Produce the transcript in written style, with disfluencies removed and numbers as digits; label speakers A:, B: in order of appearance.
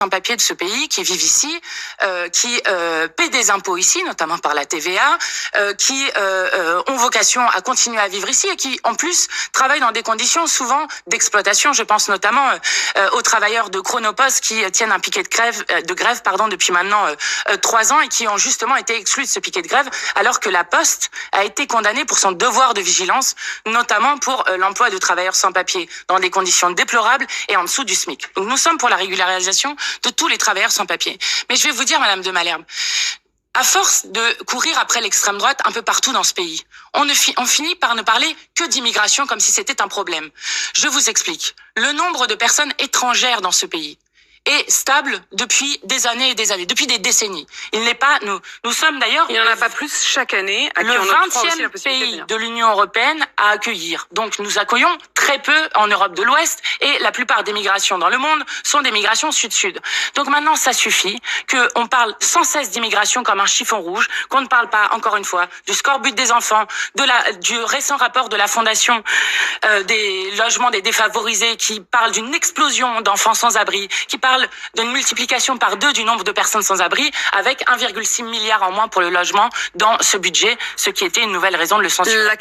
A: sans-papiers de ce pays qui vivent ici, qui paient des impôts ici, notamment par la TVA, qui ont vocation à continuer à vivre ici et qui, en plus, travaillent dans des conditions souvent d'exploitation. Je pense notamment aux travailleurs de Chronopost qui tiennent un piquet de grève, depuis maintenant 3 ans et qui ont justement été exclus de ce piquet de grève, alors que la Poste a été condamnée pour son devoir de vigilance, notamment pour l'emploi de travailleurs sans papier dans des conditions déplorables et en dessous du SMIC. Donc nous sommes pour la régularisation de tous les travailleurs sans papier. Mais je vais vous dire, Madame de Malherbe, à force de courir après l'extrême droite un peu partout dans ce pays, on finit par ne parler que d'immigration comme si c'était un problème. Je vous explique. Le nombre de personnes étrangères dans ce pays est stable depuis des années et des années, depuis des décennies. Il n'est pas, nous sommes d'ailleurs...
B: Il n'y en a pas plus chaque année.
A: Le 20e pays de l'Union européenne à accueillir. Donc nous accueillons très peu en Europe de l'Ouest et la plupart des migrations dans le monde sont des migrations sud-sud. Donc maintenant, ça suffit qu'on parle sans cesse d'immigration comme un chiffon rouge, qu'on ne parle pas, encore une fois, du scorbut des enfants, du récent rapport de la Fondation des logements des défavorisés qui parle d'une explosion d'enfants sans abri, qui parle d'une multiplication par 2 du nombre de personnes sans abri, avec 1,6 milliard en moins pour le logement dans ce budget, ce qui était une nouvelle raison de le censurer.